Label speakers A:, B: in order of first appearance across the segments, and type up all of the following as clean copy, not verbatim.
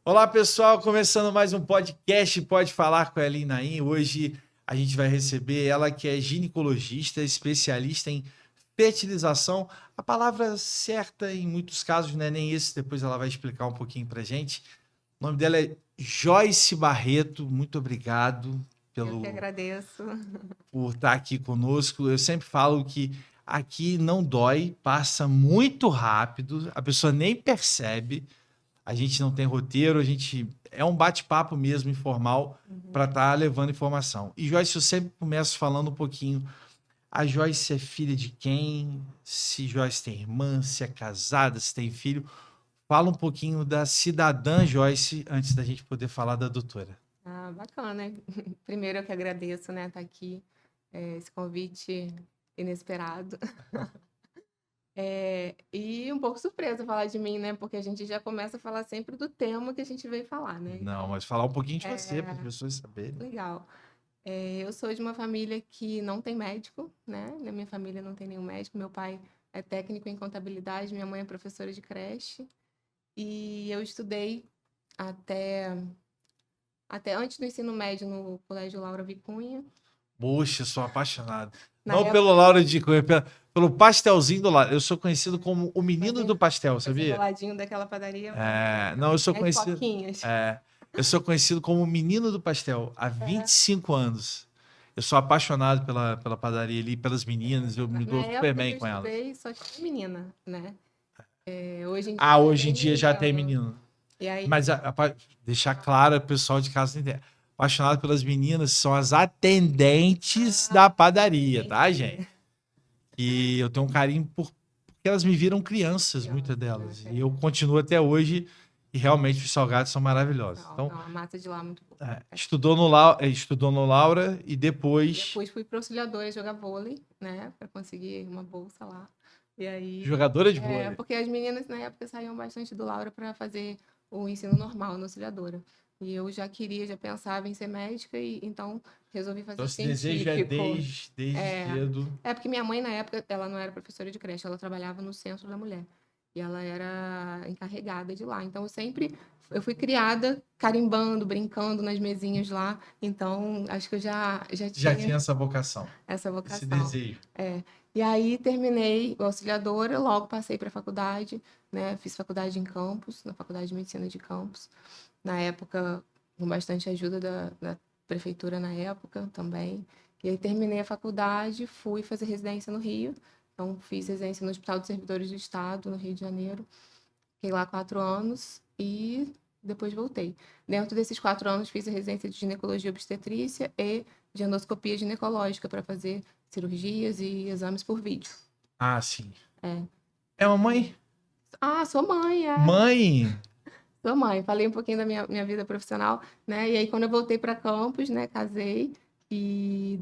A: Olá, pessoal, começando mais um podcast Pode Falar com a Elin Naim. Hoje a gente vai receber ela que é ginecologista, especialista em fertilização. A palavra certa em muitos casos não é nem esse, depois ela vai explicar um pouquinho pra gente. O nome dela é Joyce Barreto. Muito obrigado
B: Eu que
A: pelo
B: agradeço.
A: por estar aqui conosco. Eu sempre falo que aqui não dói, passa muito rápido, a pessoa nem percebe. A gente não tem roteiro, a gente é um bate-papo mesmo informal para estar levando informação. E Joyce, eu sempre começo falando um pouquinho. A Joyce é filha de quem? Se Joyce tem irmã, se é casada, se tem filho. Fala um pouquinho da cidadã Joyce antes da gente poder falar da doutora.
B: Ah, bacana. Primeiro eu que agradeço, né, estar aqui, esse convite inesperado. E um pouco surpresa falar de mim, né, porque a gente já começa a falar sempre do tema que a gente veio falar, né?
A: Não, mas falar um pouquinho de você para as pessoas saberem.
B: Legal. Eu sou de uma família que não tem médico, né? Na minha família não tem nenhum médico. Meu pai é técnico em contabilidade, minha mãe é professora de creche. E eu estudei até, até antes do ensino médio no Colégio Laura Vicunha.
A: Poxa, sou apaixonado.
B: Na
A: Não pelo
B: época,
A: Laura de Cunha, pelo pastelzinho do Laura. Eu sou conhecido como o menino do
B: fazendo,
A: pastel,
B: fazendo o
A: sabia?
B: ladinho daquela padaria maravilhosa.
A: Não,
B: Tem as coquinhas.
A: eu sou conhecido como o menino do pastel há 25 anos. Eu sou apaixonado pela padaria ali, pelas meninas, eu me
B: Na
A: dou super
B: época que
A: bem
B: eu
A: com elas.
B: estudei, só tinha menina, né? Hoje em
A: Ah,
B: dia
A: hoje em
B: tem
A: dia já tem
B: menino.
A: menino.
B: E aí,
A: Mas deixar claro, o pessoal de casa entender. Apaixonado pelas meninas são as atendentes da padaria,
B: sim,
A: tá, gente?
B: sim.
A: E eu tenho um carinho porque elas me viram crianças, muitas
B: Criança, né?
A: delas. E eu continuo até hoje e realmente os salgados são maravilhosos.
B: Não,
A: Então,
B: não, a massa de lá é muito boa.
A: estudou no Laura e depois
B: Depois fui para Auxiliadora jogar vôlei, né? Para conseguir uma bolsa lá. E aí,
A: jogadora de vôlei.
B: porque as meninas na época saíam bastante do Laura para fazer o ensino normal na Auxiliadora. E eu já queria, já pensava em ser médica, e então resolvi
A: Então
B: fazer
A: esse desejo é
B: científico.
A: desde
B: É,
A: cedo.
B: é porque minha mãe, na época, ela não era professora de creche, ela trabalhava no Centro da Mulher. E ela era encarregada de lá. Então, eu fui criada carimbando, brincando nas mesinhas lá. Então, acho que eu já
A: Já
B: tinha
A: tinha essa vocação,
B: essa
A: esse
B: vocação.
A: desejo.
B: É. E aí terminei o auxiliadora, logo passei para a faculdade, né? Fiz faculdade em campus, na Faculdade de Medicina de Campos. Na época, com bastante ajuda da prefeitura na época também. E aí terminei a faculdade, fui fazer residência no Rio. Então, fiz residência no Hospital dos Servidores do Estado, no Rio de Janeiro. Fiquei lá 4 anos e depois voltei. Dentro desses 4 anos, fiz a residência de ginecologia e obstetrícia e de endoscopia ginecológica para fazer cirurgias e exames por vídeo.
A: Ah, sim.
B: É.
A: É uma mãe?
B: Ah, sou mãe, é.
A: Mãe?
B: Sou mãe. Falei um pouquinho da minha vida profissional, né? E aí, quando eu voltei para Campos, né, casei. E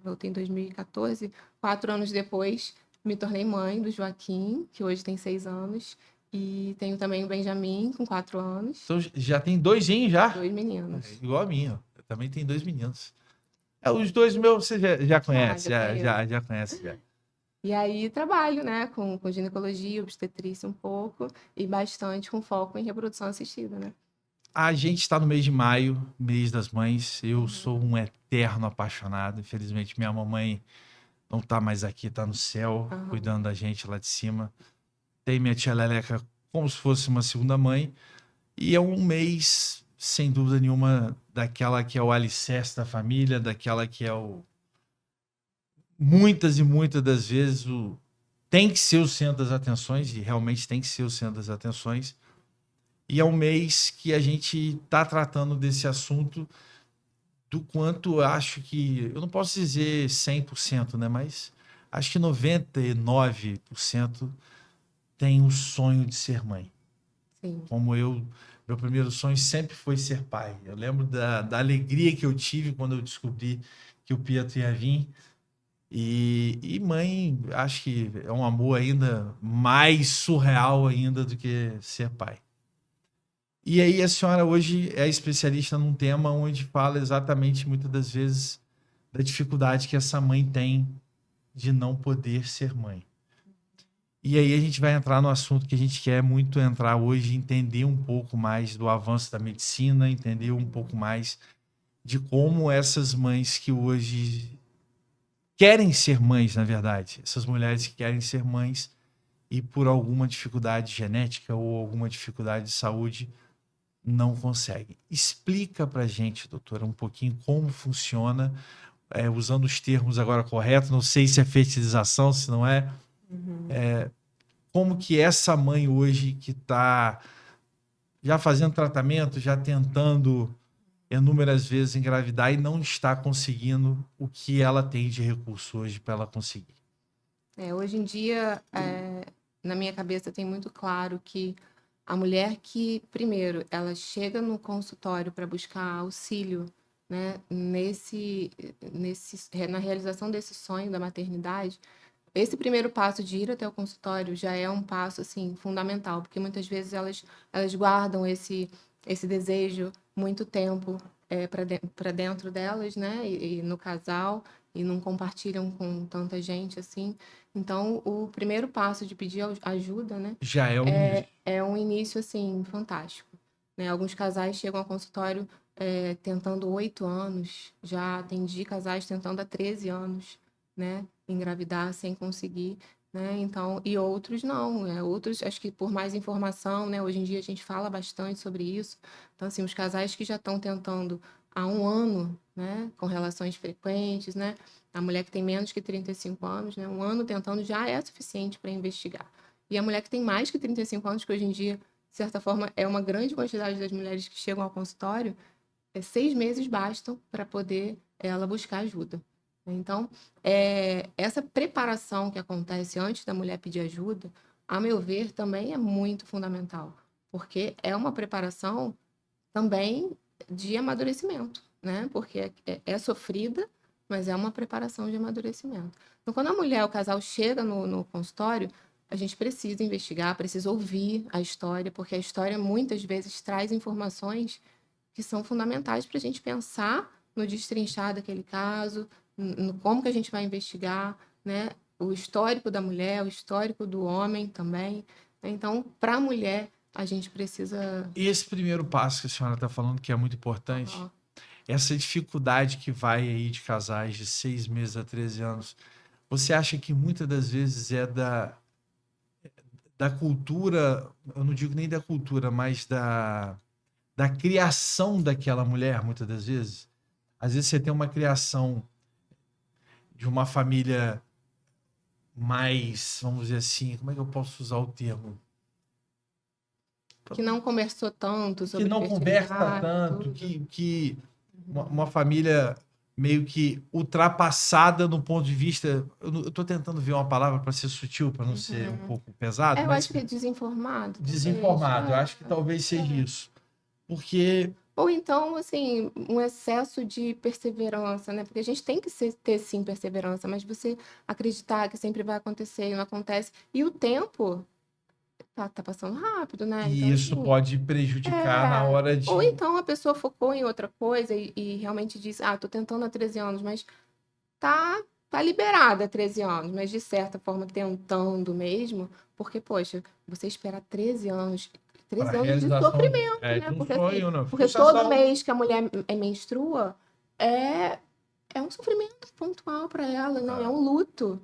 B: voltei em 2014, 4 anos depois, me tornei mãe do Joaquim, que hoje tem 6 anos. E tenho também o Benjamin, com 4 anos.
A: Então já tem dois já?
B: 2 meninos.
A: Igual a minha. Eu também tenho dois meninos. Os dois meus você já conhece,
B: Já conheço.
A: já conhece já.
B: E aí trabalho, né, com ginecologia, obstetrícia um pouco, e bastante com foco em reprodução assistida, né?
A: A gente está no mês de maio, mês das mães. Eu sou um eterno apaixonado. Infelizmente, minha mamãe não está mais aqui, está no céu,
B: Aham.
A: cuidando da gente lá de cima. Tem minha tia Leleca como se fosse uma segunda mãe. E é um mês, sem dúvida nenhuma, daquela que é o alicerce da família, daquela que é muitas e muitas das vezes tem que ser o centro das atenções, e realmente tem que ser o centro das atenções. E é um mês que a gente está tratando desse assunto do quanto eu acho que, eu não posso dizer 100%, né? Mas acho que 99% tem o sonho de ser mãe.
B: Sim.
A: Como eu, meu primeiro sonho sempre foi ser pai. Eu lembro da alegria que eu tive quando eu descobri que o Pietro ia vir. E mãe, acho que é um amor ainda mais surreal ainda do que ser pai. E aí a senhora hoje é especialista num tema onde fala exatamente, muitas das vezes, da dificuldade que essa mãe tem de não poder ser mãe. E aí a gente vai entrar no assunto que a gente quer muito entrar hoje, entender um pouco mais do avanço da medicina, entender um pouco mais de como essas mães que hoje querem ser mães, na verdade, essas mulheres que querem ser mães e por alguma dificuldade genética ou alguma dificuldade de saúde não conseguem. Explica pra gente, doutora, um pouquinho como funciona, usando os termos agora corretos, não sei se é fertilização, se não é, como que essa mãe hoje que está já fazendo tratamento, já tentando inúmeras vezes engravidar e não está conseguindo o que ela tem de recurso hoje para ela conseguir.
B: Hoje em dia, na minha cabeça tem muito claro que a mulher que, primeiro, ela chega no consultório para buscar auxílio, né, na realização desse sonho da maternidade, esse primeiro passo de ir até o consultório já é um passo assim fundamental, porque muitas vezes elas guardam esse desejo muito tempo para dentro delas, né? E no casal, e não compartilham com tanta gente assim. Então, o primeiro passo de pedir ajuda, né?
A: Já é o início.
B: É um início assim fantástico, né? Alguns casais chegam ao consultório tentando 8 anos, já atendi casais tentando há 13 anos, né? Engravidar sem conseguir, né? Então, e outros não, né? Outros, acho que por mais informação, né? Hoje em dia a gente fala bastante sobre isso. Então, assim, os casais que já estão tentando há 1 ano, né? Com relações frequentes, né? A mulher que tem menos que 35 anos, né? 1 ano tentando já é suficiente para investigar. E a mulher que tem mais que 35 anos, que hoje em dia, de certa forma, é uma grande quantidade das mulheres que chegam ao consultório, 6 meses bastam para poder ela buscar ajuda. Então, essa preparação que acontece antes da mulher pedir ajuda, a meu ver, também é muito fundamental, porque é uma preparação também de amadurecimento, né? Porque é sofrida, mas é uma preparação de amadurecimento. Então, quando a mulher, o casal chega no consultório, a gente precisa investigar, precisa ouvir a história, porque a história muitas vezes traz informações que são fundamentais para a gente pensar no destrinchar daquele caso, no como que a gente vai investigar, né? O histórico da mulher, o histórico do homem também. Então, para a mulher, a gente precisa.
A: Esse primeiro passo que a senhora está falando, que é muito importante, essa dificuldade que vai aí de casais de 6 meses a 13 anos, você acha que muitas das vezes é da cultura, eu não digo nem da cultura, mas da criação daquela mulher, muitas das vezes? Às vezes você tem uma criação de uma família mais, vamos dizer assim, como é que eu posso usar o termo?
B: Que não conversou tanto
A: Que
B: sobre
A: não conversa
B: fertilidade,
A: tanto,
B: tudo.
A: que uma família meio que ultrapassada no ponto de vista. Eu estou tentando ver uma palavra para ser sutil, para não ser um pouco pesado,
B: Eu
A: mas
B: acho que é desinformado,
A: desinformado. Eu
B: talvez.
A: acho que talvez seja isso. Porque
B: Ou então, assim, um excesso de perseverança, né? Porque a gente tem que ter, sim, perseverança, mas você acreditar que sempre vai acontecer e não acontece. E o tempo tá passando rápido, né? Então,
A: isso
B: assim,
A: pode prejudicar na hora
B: ou
A: de.
B: então a pessoa focou em outra coisa e realmente disse, tô tentando há 13 anos, mas tá liberada há 13 anos, mas de certa forma tentando mesmo, porque, poxa, você esperar 13 anos,
A: Para
B: 13 anos de
A: realização
B: sofrimento,
A: de
B: né?
A: um
B: Porque assim,
A: sonho, não.
B: porque todo
A: Frustração.
B: mês que a mulher menstrua é, é um sofrimento pontual para ela, não, é um luto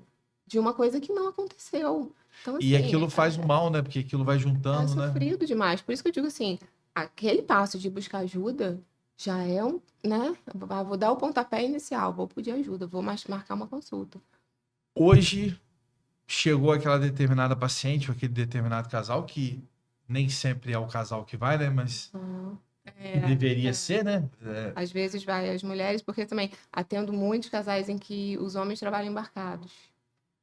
B: de uma coisa que não aconteceu. Então,
A: E
B: assim,
A: aquilo faz um mal, né? Porque aquilo vai
B: é
A: juntando, né?
B: sofrido demais. Por isso que eu digo assim, aquele passo de buscar ajuda já é né? Vou dar o pontapé inicial, vou pedir ajuda, vou marcar uma consulta.
A: Hoje chegou aquela determinada paciente ou aquele determinado casal, que nem sempre é o casal que vai, né? Mas que deveria ser, né?
B: Às vezes vai as mulheres, porque também atendo muitos casais em que os homens trabalham embarcados.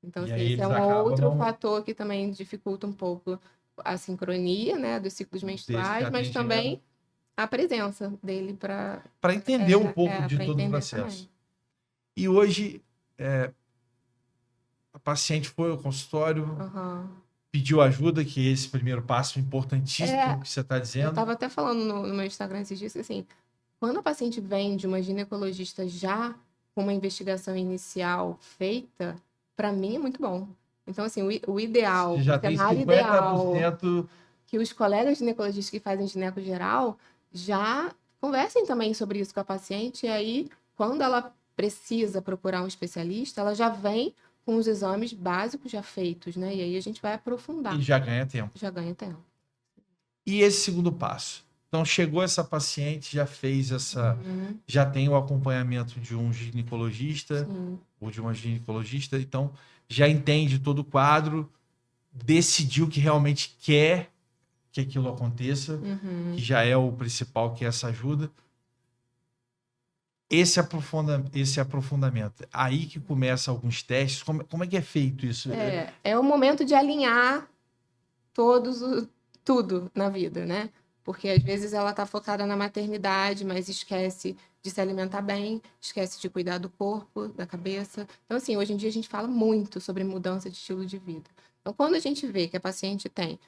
B: Então,
A: E
B: assim,
A: aí
B: esse é
A: eles
B: um
A: acabam
B: outro
A: não
B: fator que também dificulta um pouco a sincronia, né, dos ciclos
A: desse
B: menstruais, mas
A: atendimento
B: também a presença dele
A: para entender um pouco de
B: para
A: todo o
B: entender
A: processo.
B: também.
A: E hoje a paciente foi ao consultório, pediu ajuda, que é esse primeiro passo importantíssimo que você está
B: Eu
A: dizendo.
B: estava até falando no meu Instagram esses dias que, assim, quando a paciente vem de uma ginecologista já com uma investigação inicial feita, para mim é muito bom. Então, assim, o ideal,
A: Você
B: o
A: já tem
B: cenário ideal,
A: 50%.
B: que os colegas ginecologistas que fazem gineco geral já conversem também sobre isso com a paciente, e aí, quando ela precisa procurar um especialista, ela já vem com os exames básicos já feitos, né? E aí a gente vai aprofundar,
A: E já ganha tempo.
B: já ganha tempo.
A: E esse segundo passo? Então, chegou essa paciente, já fez essa. Já tem o acompanhamento de um ginecologista
B: Sim.
A: ou de uma ginecologista, então já entende todo o quadro, decidiu que realmente quer que aquilo aconteça, que já é o principal, que é essa ajuda. Esse aprofundamento. Aí que começa alguns testes. Como é que é feito isso?
B: É o momento de alinhar tudo na vida, né? Porque às vezes ela está focada na maternidade, mas esquece de se alimentar bem, esquece de cuidar do corpo, da cabeça. Então, assim, hoje em dia a gente fala muito sobre mudança de estilo de vida. Então, quando a gente vê que a paciente tem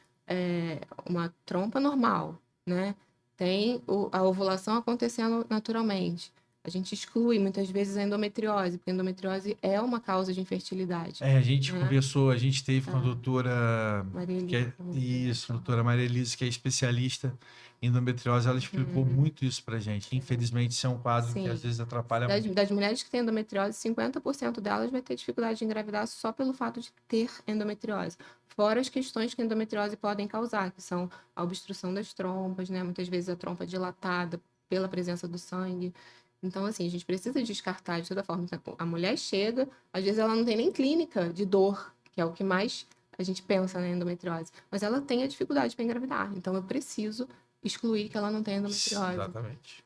B: uma trompa normal, né? Tem a ovulação acontecendo naturalmente. A gente exclui muitas vezes a endometriose, porque a endometriose é uma causa de infertilidade.
A: A gente
B: Né?
A: conversou, a gente teve com a doutora,
B: Maria
A: isso, doutora Maria Elisa, que é especialista em endometriose, ela explicou muito isso pra gente. Infelizmente, isso é um quadro que às vezes atrapalha muito.
B: Das mulheres que têm endometriose, 50% delas vai ter dificuldade de engravidar só pelo fato de ter endometriose. Fora as questões que a endometriose podem causar, que são a obstrução das trompas, né? Muitas vezes a trompa dilatada pela presença do sangue. Então, assim, a gente precisa descartar de toda forma. Então, a mulher chega, às vezes ela não tem nem clínica de dor, que é o que mais a gente pensa na endometriose, mas ela tem a dificuldade para engravidar. Então, eu preciso excluir que ela não tem endometriose.
A: Exatamente.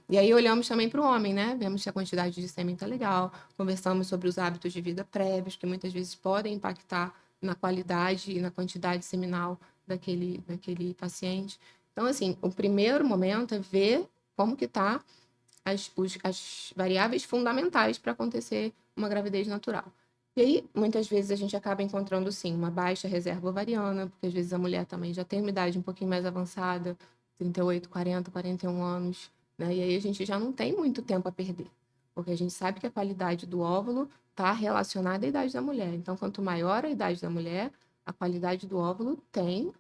B: E aí olhamos também para o homem, né? Vemos se a quantidade de sêmen está legal, conversamos sobre os hábitos de vida prévios, que muitas vezes podem impactar na qualidade e na quantidade seminal daquele paciente. Então, assim, o primeiro momento é ver como que está as variáveis fundamentais para acontecer uma gravidez natural. E aí, muitas vezes, a gente acaba encontrando, sim, uma baixa reserva ovariana, porque às vezes a mulher também já tem uma idade um pouquinho mais avançada, 38, 40, 41 anos, né? E aí a gente já não tem muito tempo a perder, porque a gente sabe que a qualidade do óvulo está relacionada à idade da mulher. Então, quanto maior a idade da mulher, a qualidade do óvulo tem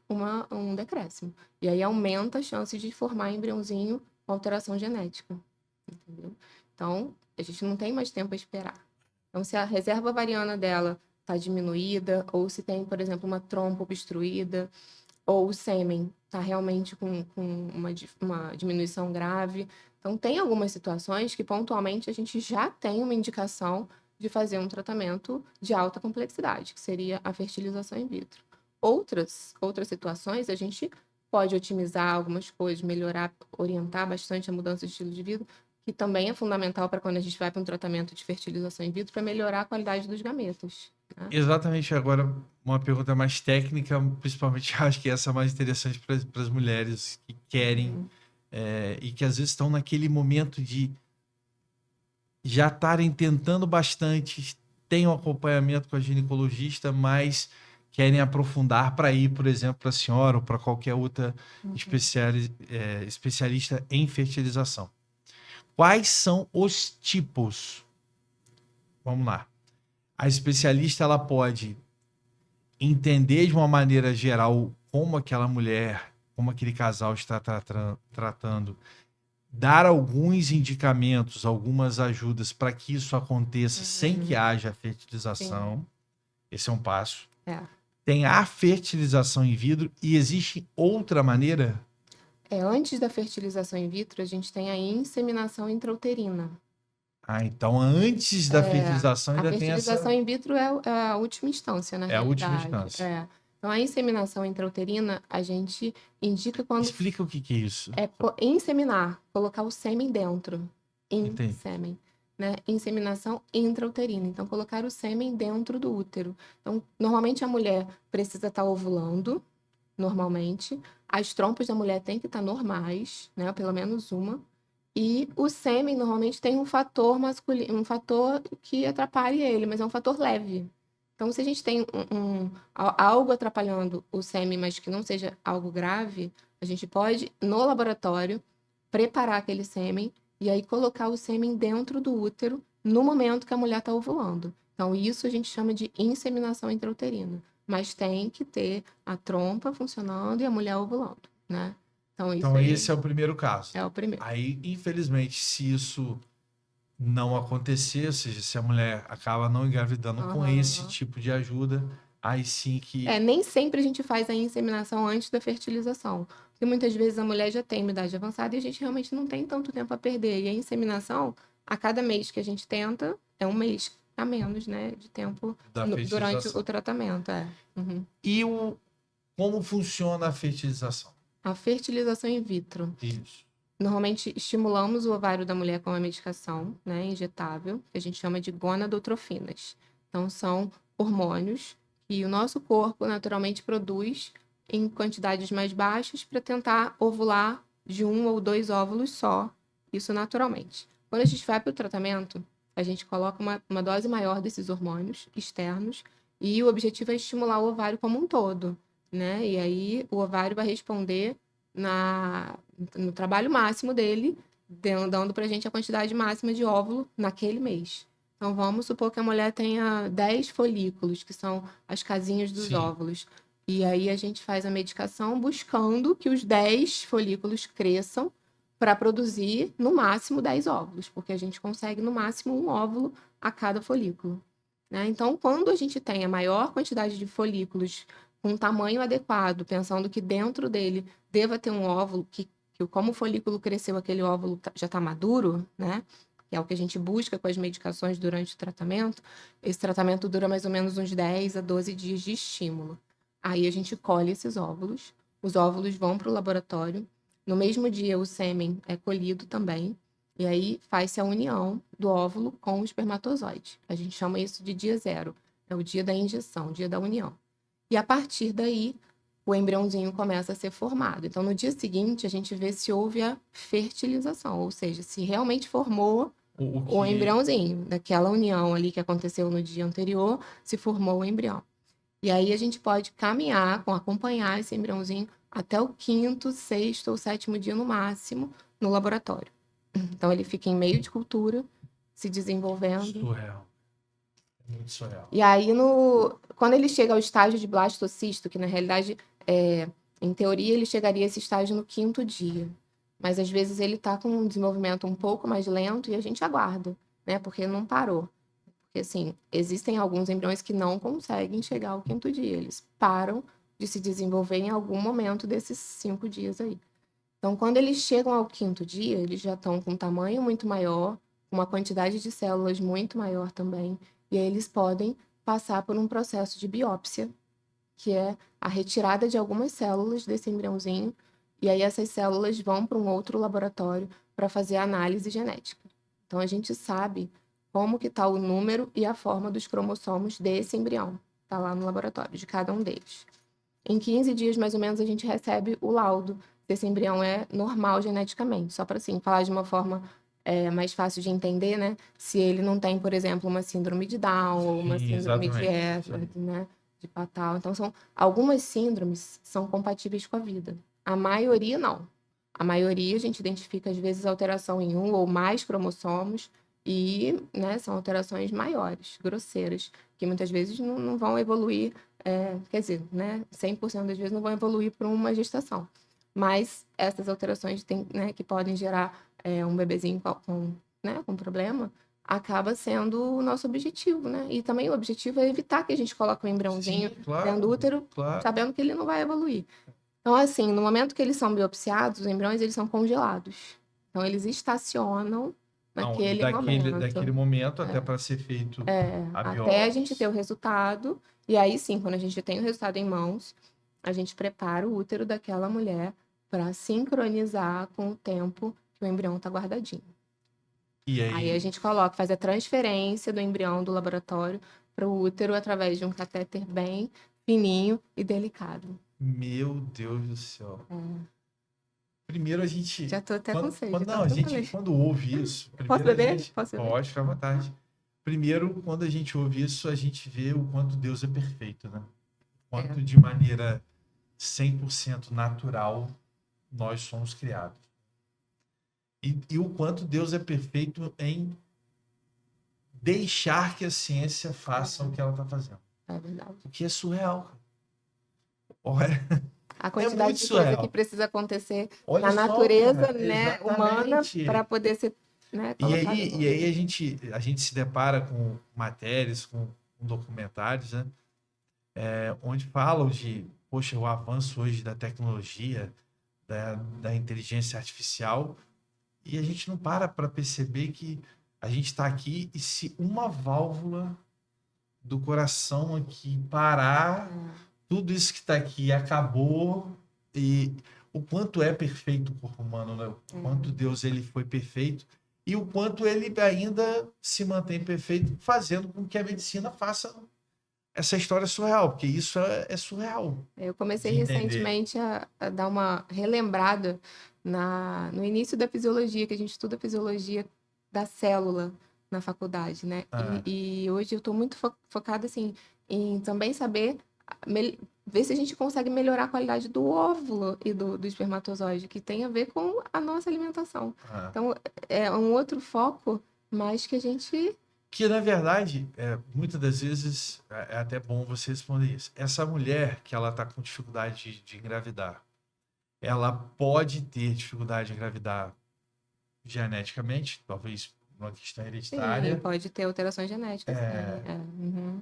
B: um decréscimo. E aí aumenta a chance de formar embriãozinho com alteração genética. Entendeu? Então, a gente não tem mais tempo a esperar. Então, se a reserva ovariana dela está diminuída, ou se tem, por exemplo, uma trompa obstruída, ou o sêmen está realmente com uma diminuição grave. Então, tem algumas situações que, pontualmente, a gente já tem uma indicação de fazer um tratamento de alta complexidade, que seria a fertilização in vitro. Outras situações, a gente pode otimizar algumas coisas, melhorar, orientar bastante a mudança de estilo de vida, que também é fundamental para quando a gente vai para um tratamento de fertilização in vitro, para melhorar a qualidade dos gametas. Né?
A: Exatamente. Agora, uma pergunta mais técnica, principalmente acho que essa é mais interessante para as mulheres que querem e que às vezes estão naquele momento de já estarem tentando bastante, têm um acompanhamento com a ginecologista, mas querem aprofundar para ir, por exemplo, para a senhora ou para qualquer outra especialista em fertilização. Quais são os tipos? Vamos lá. A especialista ela pode entender de uma maneira geral como aquela mulher, como aquele casal está tratando, dar alguns indicamentos, algumas ajudas para que isso aconteça sem que haja fertilização. Sim. Esse é um passo. Tem a fertilização in vitro e existe outra maneira?
B: Antes da fertilização in vitro, a gente tem a inseminação intrauterina.
A: Então antes da fertilização ainda tem essa...
B: A fertilização in vitro é a última instância, na realidade.
A: É a última instância.
B: Então, a inseminação intrauterina, a gente indica quando...
A: Explica o que é isso.
B: Inseminar, colocar o sêmen dentro. Sêmen. Né? Inseminação intrauterina. Então, colocar o sêmen dentro do útero. Então, normalmente a mulher precisa estar ovulando, normalmente. As trompas da mulher têm que estar normais, né? Pelo menos uma. E o sêmen normalmente tem um fator masculino, um fator que atrapalhe ele, mas é um fator leve. Então, se a gente tem algo atrapalhando o sêmen, mas que não seja algo grave, a gente pode, no laboratório, preparar aquele sêmen e aí colocar o sêmen dentro do útero no momento que a mulher está ovulando. Então, isso a gente chama de inseminação intrauterina. Mas tem que ter a trompa funcionando e a mulher ovulando, né? Então, isso
A: Então,
B: aí
A: esse é o primeiro caso.
B: é o primeiro.
A: Aí, infelizmente, se isso não acontecer, ou seja, se a mulher acaba não engravidando com esse
B: Aham.
A: tipo de ajuda, aí sim que...
B: Nem sempre a gente faz a inseminação antes da fertilização. Porque muitas vezes a mulher já tem uma idade avançada e a gente realmente não tem tanto tempo a perder. E a inseminação, a cada mês que a gente tenta, é um mês a menos, né, de tempo
A: da
B: durante
A: fertilização.
B: o tratamento. Uhum.
A: E como funciona a fertilização?
B: A fertilização in vitro.
A: Isso.
B: Normalmente estimulamos o ovário da mulher com uma medicação, né, injetável, que a gente chama de gonadotrofinas. Então, são hormônios que o nosso corpo naturalmente produz em quantidades mais baixas para tentar ovular de 1 ou 2 óvulos só, isso naturalmente. Quando a gente vai para o tratamento, a gente coloca uma dose maior desses hormônios externos e o objetivo é estimular o ovário como um todo, né? E aí o ovário vai responder no trabalho máximo dele, dando para a gente a quantidade máxima de óvulo naquele mês. Então, vamos supor que a mulher tenha 10 folículos, que são as casinhas dos
A: Sim.
B: óvulos. E aí a gente faz a medicação buscando que os 10 folículos cresçam para produzir no máximo 10 óvulos, porque a gente consegue no máximo um óvulo a cada folículo, né? Então, quando a gente tem a maior quantidade de folículos com um tamanho adequado, pensando que dentro dele deva ter um óvulo, que como o folículo cresceu, aquele óvulo já está maduro, né? Que é o que a gente busca com as medicações durante o tratamento. Esse tratamento dura mais ou menos uns 10 a 12 dias de estímulo. Aí a gente colhe esses óvulos, os óvulos vão para o laboratório. No mesmo dia, o sêmen é colhido também. E aí faz-se a união do óvulo com o espermatozoide. A gente chama isso de dia zero. É o dia da injeção, o dia da união. E a partir daí, o embriãozinho começa a ser formado. Então, no dia seguinte, a gente vê se houve a fertilização, ou seja, se realmente formou o embriãozinho, daquela união ali que aconteceu no dia anterior, se formou o embrião. E aí a gente pode caminhar, acompanhar esse embriãozinho até o 5º, 6º ou 7º dia no máximo no laboratório. Então, ele fica em meio de cultura, se desenvolvendo.
A: Surreal. Muito surreal.
B: E aí, quando ele chega ao estágio de blastocisto, que na realidade, em teoria, ele chegaria a esse estágio no 5º dia. Mas às vezes ele está com um desenvolvimento um pouco mais lento e a gente aguarda, né? Porque não parou. Porque, assim, existem alguns embriões que não conseguem chegar ao 5º dia. Eles param de se desenvolver em algum momento desses 5 dias aí. Então, quando eles chegam ao 5º dia, eles já estão com um tamanho muito maior, uma quantidade de células muito maior também, e aí eles podem passar por um processo de biópsia, que é a retirada de algumas células desse embriãozinho, e aí essas células vão para um outro laboratório para fazer a análise genética. Então, a gente sabe como que está o número e a forma dos cromossomos desse embrião. Está lá no laboratório, de cada um deles. Em 15 dias, mais ou menos, a gente recebe o laudo se esse embrião é normal geneticamente. Só para, assim, falar de uma forma mais fácil de entender, né? Se ele não tem, por exemplo, uma síndrome de Down ou uma síndrome de Edwards, né? De Patal. Então, algumas síndromes são compatíveis com a vida. A maioria, não. A maioria, a gente identifica, às vezes, alteração em um ou mais cromossomos e, né, são alterações maiores, grosseiras, que muitas vezes não vão evoluir, quer dizer, né, 100% das vezes não vão evoluir para uma gestação. Mas essas alterações né, que podem gerar um bebezinho com problema, acaba sendo o nosso objetivo, né? E também o objetivo é evitar que a gente coloque um embriãozinho dentro do útero, sabendo que ele não vai evoluir. Então, assim, no momento que eles são biopsiados, os embriões, eles são congelados. Então, eles estacionam naquele momento.
A: Daquele momento até para ser feito a biópsia.
B: Até a gente ter o resultado. E aí, sim, quando a gente tem o resultado em mãos, a gente prepara o útero daquela mulher para sincronizar com o tempo que o embrião está guardadinho.
A: E
B: aí a gente faz a transferência do embrião do laboratório para o útero através de um catéter bem fininho e delicado.
A: Meu Deus do céu. Primeiro a gente...
B: Já tô até com sede.
A: Quando ouve isso...
B: Posso beber?
A: Pode, ficar à vontade. Primeiro, quando a gente ouve isso, a gente vê o quanto Deus é perfeito, né? O quanto de maneira 100% natural nós somos criados. E o quanto Deus é perfeito em deixar que a ciência faça o que ela está fazendo.
B: É verdade.
A: O que é surreal. Olha,
B: A
A: é
B: quantidade
A: muito
B: de coisa que
A: surreal.
B: precisa acontecer
A: Olha
B: na
A: só,
B: natureza,
A: cara,
B: né, humana
A: exatamente.
B: para poder ser, né,
A: E
B: colocado em
A: aí
B: mundo.
A: a gente se depara com matérias, com documentários, né? Onde falam de, poxa, o avanço hoje da tecnologia, da inteligência artificial, e a gente não para perceber que a gente está aqui e se uma válvula do coração aqui parar, tudo isso que está aqui acabou, e o quanto é perfeito o corpo humano, né? O quanto Deus ele foi perfeito e o quanto ele ainda se mantém perfeito, fazendo com que a medicina faça essa história surreal, porque isso é surreal
B: Eu comecei
A: de entender.
B: recentemente a dar uma relembrada no início da fisiologia, que a gente estuda a fisiologia da célula na faculdade, né?
A: Ah,
B: E hoje eu estou muito focada, assim, em também saber, ver se a gente consegue melhorar a qualidade do óvulo e do espermatozoide, que tem a ver com a nossa alimentação.
A: ah.
B: Então, é um outro foco, mas que a gente...
A: Que, na verdade, muitas das vezes, é até bom você responder isso. Essa mulher que ela está com dificuldade de engravidar, ela pode ter dificuldade de engravidar geneticamente, talvez por uma questão
B: Sim,
A: hereditária,
B: pode ter alterações genéticas, sim. Uhum,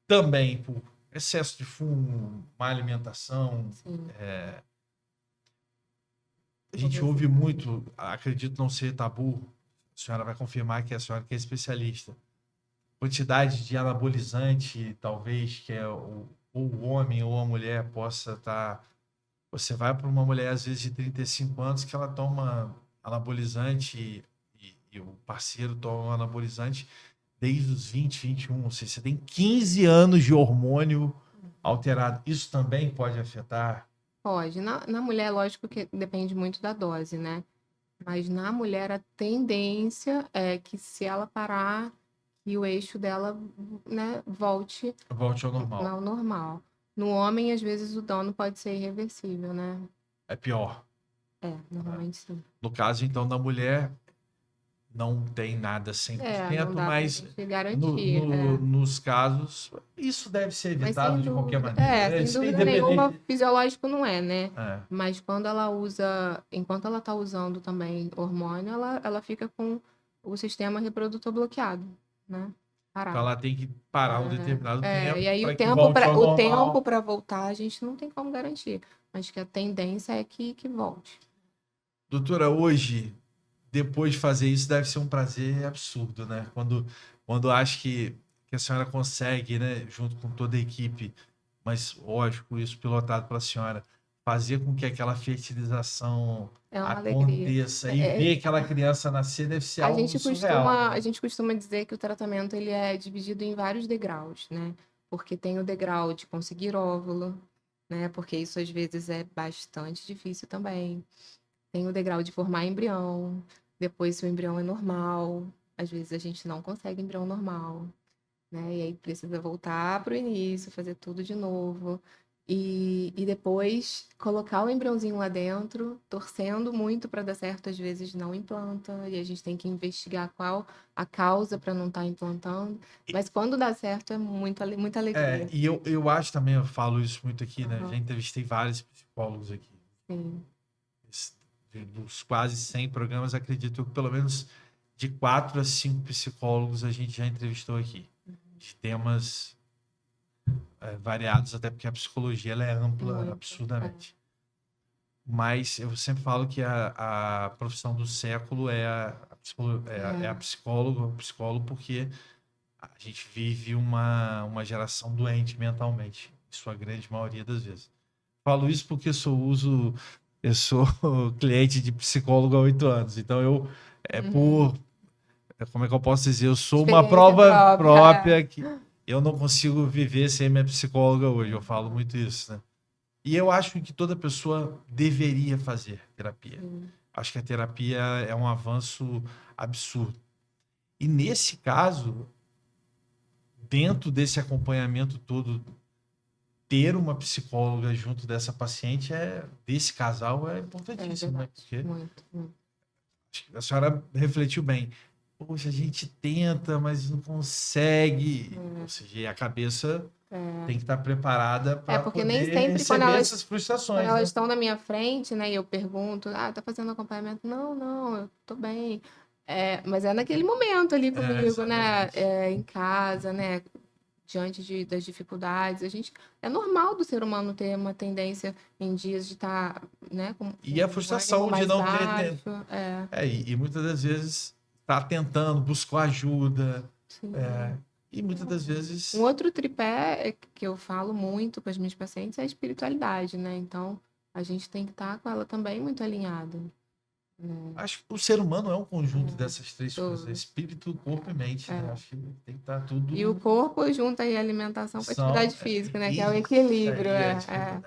A: também por excesso de fumo, má alimentação.
B: sim.
A: A gente ouve muito, acredito não ser tabu, a senhora vai confirmar que é a senhora que é especialista. Quantidade de anabolizante, talvez, que ou o homem ou a mulher possa estar. Você vai para uma mulher, às vezes, de 35 anos, que ela toma anabolizante e o parceiro toma anabolizante desde os 20, 21. Ou seja, você tem 15 anos de hormônio alterado. Isso também pode afetar?
B: Pode. Na mulher, lógico que depende muito da dose, né? Mas na mulher, a tendência é que se ela parar, que o eixo dela, né, volte
A: Volte ao normal.
B: ao normal. No homem, às vezes, o dano pode ser irreversível, né?
A: É pior.
B: Normalmente sim.
A: No caso, então, da mulher, não tem nada
B: Não
A: 100%,
B: dá pra
A: mas
B: gente garantir.
A: nos casos, isso deve ser
B: Mas
A: evitado de qualquer maneira.
B: sem
A: Isso é
B: dúvida nenhuma,
A: independente.
B: fisiológico não é, né?
A: É.
B: Mas quando ela usa, enquanto ela tá usando também hormônio, ela fica com o sistema reprodutor bloqueado, né?
A: Então,
B: Parado.
A: ela tem que parar um determinado
B: E
A: tempo
B: aí
A: para que volte ao
B: o tempo
A: normal.
B: para voltar, a gente não tem como garantir. Mas que a tendência é que volte.
A: Doutora, hoje, depois de fazer isso, deve ser um prazer absurdo, né? Quando acho que a senhora consegue, né, junto com toda a equipe, mas lógico, isso pilotado pela senhora, fazer com que aquela fertilização
B: É uma alegria.
A: aconteça e ver aquela criança nascer deve ser algo surreal,
B: A
A: né?
B: gente costuma dizer que o tratamento ele é dividido em vários degraus, né? Porque tem o degrau de conseguir óvulo, né? Porque isso às vezes é bastante difícil também. Tem o degrau de formar embrião, depois se o embrião é normal, às vezes a gente não consegue embrião normal, né? E aí precisa voltar para o início, fazer tudo de novo. E depois colocar o embriãozinho lá dentro, torcendo muito para dar certo, às vezes não implanta, e a gente tem que investigar qual a causa para não estar implantando. Mas quando dá certo é muita alegria.
A: E eu acho também, eu falo isso muito aqui, né? Já
B: Aham,
A: entrevistei vários psicólogos aqui.
B: sim.
A: Dos quase 100 programas, acredito que pelo menos de 4 a 5 psicólogos a gente já entrevistou aqui. De temas variados, até porque a psicologia ela é ampla
B: Muito.
A: absurdamente. Mas eu sempre falo que a profissão do século é a psicóloga, o psicólogo, porque a gente vive uma geração doente mentalmente, em sua grande maioria das vezes. Falo isso porque eu sou cliente de psicólogo há 8 anos, então como é que eu posso dizer? Eu sou uma
B: Experiência
A: prova
B: própria.
A: própria que eu não consigo viver sem minha psicóloga hoje. Eu falo muito isso, né? E eu acho que toda pessoa deveria fazer terapia. Acho que a terapia é um avanço absurdo. E nesse caso, dentro desse acompanhamento todo, ter uma psicóloga junto dessa paciente, desse casal, é importantíssimo, né?
B: Verdade.
A: Porque
B: Muito.
A: acho que a senhora refletiu bem. poxa, a gente tenta, mas não consegue. Ou seja, e a cabeça tem que estar preparada para
B: Porque nem
A: poder
B: sempre
A: receber essas
B: quando
A: frustrações,
B: elas
A: né?
B: estão na minha frente, né, e eu pergunto, tá fazendo acompanhamento? Não, não, eu tô bem. Mas é naquele momento ali comigo, né,
A: Exatamente.
B: em casa, né, diante das dificuldades. É normal do ser humano ter uma tendência em dias de estar, né, com
A: E a
B: um ânimo
A: frustração de
B: mais
A: não ter.
B: baixo.
A: E muitas das vezes tá tentando, buscou ajuda.
B: Sim.
A: é, e muitas das
B: Um
A: vezes.
B: outro tripé que eu falo muito com as minhas pacientes é a espiritualidade, né? Então, a gente tem que estar com ela também muito alinhada.
A: Acho que o ser humano é um conjunto
B: É,
A: dessas três coisas:
B: tudo.
A: espírito, corpo e mente, né?
B: É.
A: Acho que tem que estar
B: E o
A: tudo.
B: corpo junta aí a alimentação com a
A: São.
B: atividade física, né? Que é o
A: Isso
B: equilíbrio.
A: aí é dificuldade.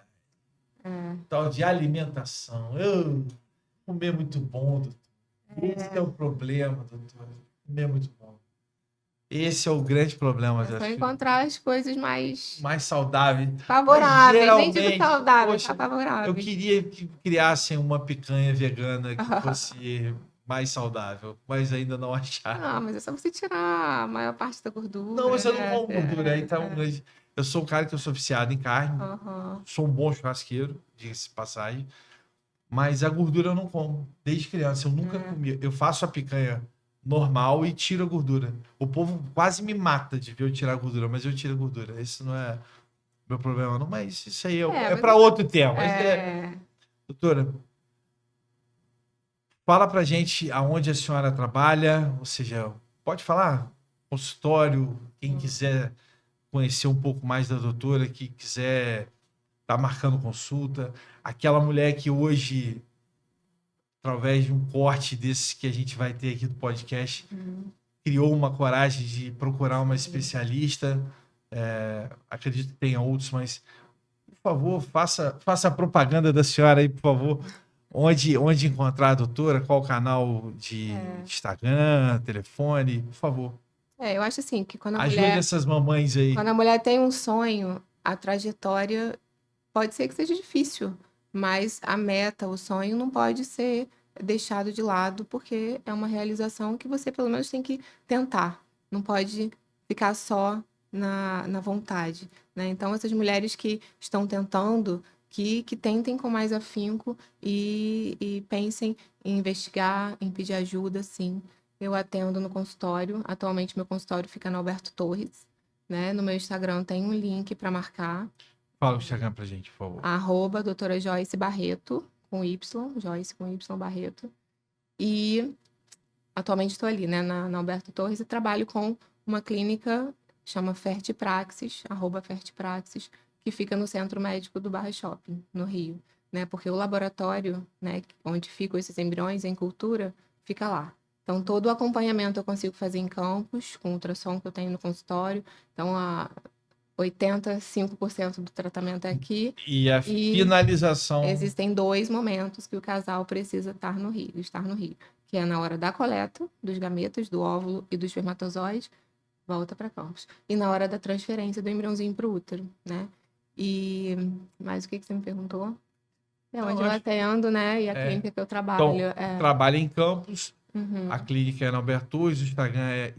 A: Tal de alimentação. Comer muito bom, doutor. Esse é o problema, doutor. Comer muito bom. Esse é o grande problema,
B: É
A: eu
B: só
A: acho.
B: encontrar as coisas mais
A: Mais saudável. Mas
B: favoráveis. Nem digo
A: geralmente,
B: saudáveis, tá
A: poxa, eu
B: favoráveis.
A: queria que criassem uma picanha vegana que fosse mais saudável, mas ainda não acharam.
B: Não, mas é só você tirar a maior parte da
A: Não,
B: gordura,
A: mas eu não
B: né?
A: como gordura. Aí tá um grande. Eu sou um cara que eu sou viciado em carne,
B: Aham.
A: sou um bom churrasqueiro, diga-se de passagem, mas a gordura eu não como. Desde criança, eu nunca
B: É.
A: comi. Eu faço a picanha normal e tiro a gordura. O povo quase me mata de ver eu tirar a gordura, mas eu tiro a gordura. Esse não é meu problema, não. Mas isso aí é
B: Mas
A: para outro tema. Mas
B: é,
A: doutora, fala pra gente aonde a senhora trabalha, ou seja, pode falar consultório, quem quiser conhecer um pouco mais da doutora, que quiser estar marcando consulta, aquela mulher que hoje, através de um corte desse que a gente vai ter aqui do podcast, criou uma coragem de procurar uma especialista. Acredito que tenha outros, mas por favor, faça a propaganda da senhora aí, por favor. Onde encontrar a doutora? Qual canal de Instagram, telefone? Por favor,
B: eu acho assim que
A: ajude essas mamães aí.
B: quando a mulher tem um sonho, a trajetória pode ser que seja difícil, mas a meta, o sonho não pode ser deixado de lado, porque é uma realização que você pelo menos tem que tentar. Não pode ficar só na vontade, né? Então, essas mulheres que estão tentando, que tentem com mais afinco e pensem em investigar, em pedir ajuda, sim. Eu atendo no consultório. Atualmente, meu consultório fica no Alberto Torres, né? No meu Instagram tem um link para marcar.
A: Fala o Instagram pra gente, por favor.
B: Doutora Joyce Barreto, com Y, Joyce com Y Barreto. E atualmente estou ali, né, na Alberto Torres, e trabalho com uma clínica, chama Fertipraxis, @Fertipraxis, que fica no Centro Médico do Barra Shopping, no Rio, né, porque o laboratório, né, onde ficam esses embriões em cultura, fica lá. Então, todo o acompanhamento eu consigo fazer em campus, com o ultrassom que eu tenho no consultório. Então, 85% do tratamento é aqui.
A: E a
B: E
A: finalização.
B: existem 2 momentos que o casal precisa estar no Rio, que é na hora da coleta dos gametas, do óvulo e do espermatozoide, volta para campus. E na hora da transferência do embriãozinho para o útero, né? E mais o que você me perguntou? Onde eu atendo, né? E a clínica que eu trabalho.
A: Então, trabalha em campus,
B: Uhum.
A: a clínica é na Alberto Torres, o Instagram é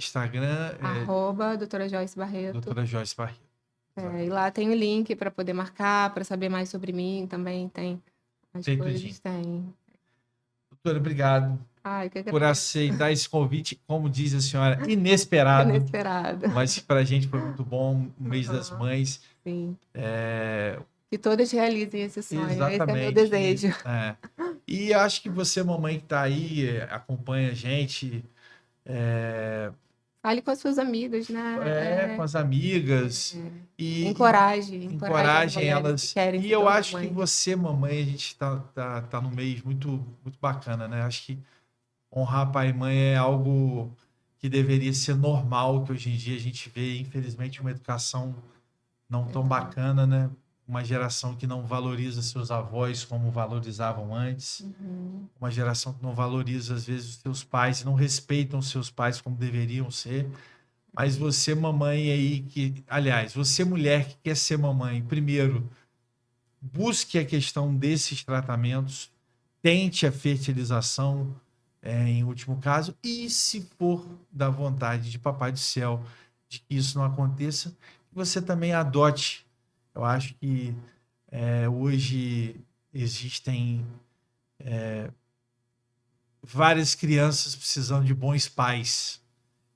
B: Doutora Joyce Barreto.
A: doutora Joyce Barreto.
B: E lá tem o link para poder marcar, para saber mais sobre mim também. Tem as coisas, tem.
A: Doutora, obrigado por aceitar esse convite, como diz a senhora, inesperado.
B: Inesperado.
A: Mas para a gente foi muito bom, o mês das mães.
B: Sim. Que todas realizem esse sonho.
A: Exatamente.
B: Esse é meu desejo.
A: E acho que você, mamãe que está aí, acompanha a gente.
B: Fale com as suas amigas, né?
A: Com as amigas. E
B: encorajem
A: elas. E eu acho que você, mamãe, a gente tá num mês muito, muito bacana, né? Acho que honrar pai e mãe é algo que deveria ser normal, que hoje em dia a gente vê, infelizmente, uma educação não tão bacana, né? Uma geração que não valoriza seus avós como valorizavam antes. Uma geração que não valoriza, às vezes, os seus pais, e não respeitam os seus pais como deveriam ser. Mas você, mamãe aí, aliás, você, mulher que quer ser mamãe, primeiro, busque a questão desses tratamentos, tente a fertilização, em último caso, e se for da vontade de Papai do Céu de que isso não aconteça, você também adote. Eu acho que hoje existem várias crianças precisando de bons pais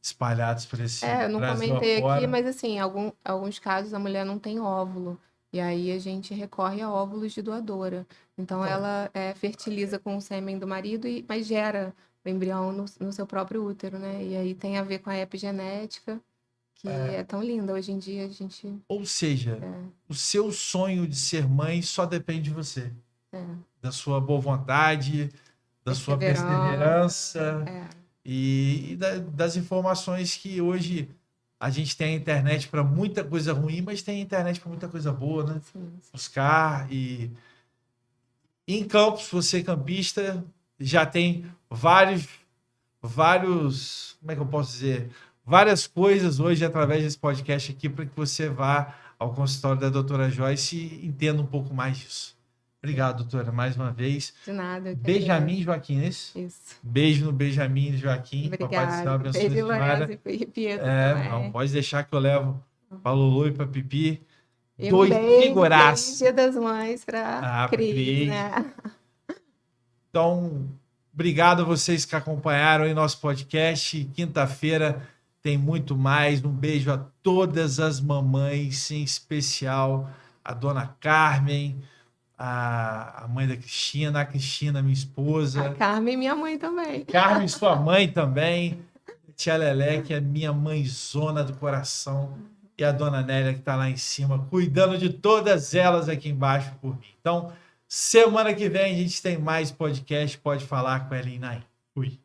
A: espalhados por esse
B: Eu não
A: Brasil
B: comentei
A: afora.
B: aqui, mas assim, em alguns casos a mulher não tem óvulo. E aí a gente recorre a óvulos de doadora. Então ela fertiliza com o sêmen do marido, mas gera o embrião no seu próprio útero, né? E aí tem a ver com a epigenética, que é tão linda. Hoje em dia a gente.
A: Ou seja, o seu sonho de ser mãe só depende de você. Da sua boa vontade, da sua perseverança e das informações que hoje a gente tem a internet para muita coisa ruim, mas tem a internet para muita coisa boa, né?
B: Sim.
A: Buscar e em Campos, você campista, já tem vários, como é que eu posso dizer? Várias coisas hoje através desse podcast aqui para que você vá ao consultório da doutora Joyce e entenda um pouco mais disso. Obrigado, doutora, mais uma vez.
B: De nada.
A: Benjamin Joaquim, é isso?
B: Isso.
A: Beijo no Benjamin Joaquim.
B: Obrigada.
A: Papai do Céu abençoe a
B: Beijo,
A: senhora.
B: Lorenzo e Pietro
A: Não, pode deixar que eu levo para Lulu e para Pipi.
B: E
A: Dois figuraços.
B: Feliz Dia das Mães para Cris, né?
A: Então, obrigado a vocês que acompanharam aí nosso podcast. Quinta-feira tem muito mais. Um beijo a todas as mamães, em especial a dona Carmen, a mãe da Cristina, a Cristina, minha esposa.
B: A Carmen, minha mãe também.
A: Carmen, sua mãe também. Tia Lelé, que é minha mãezona do coração. E a dona Nélia, que está lá em cima, cuidando de todas elas aqui embaixo por mim. Então, semana que vem a gente tem mais podcast. Pode falar com ela e Naim. Fui.